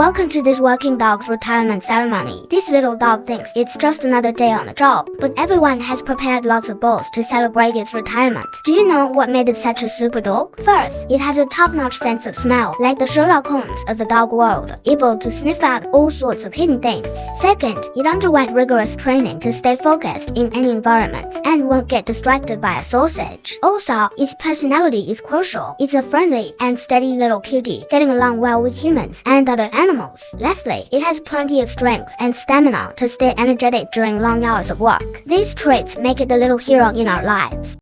Welcome to this working dog's retirement ceremony. This little dog thinks it's just another day on the job, but everyone has prepared lots of balls to celebrate its retirement. Do you know what made it such a super dog? First, it has a top-notch sense of smell, like the Sherlock Holmes of the dog world, able to sniff out all sorts of hidden things. Second, it underwent rigorous training to stay focused in any environment and won't get distracted by a sausage. Also, its personality is crucial. It's a friendly and steady little cutie, getting along well with humans and other animals. Lastly, it has plenty of strength and stamina to stay energetic during long hours of work. These traits make it the little hero in our lives.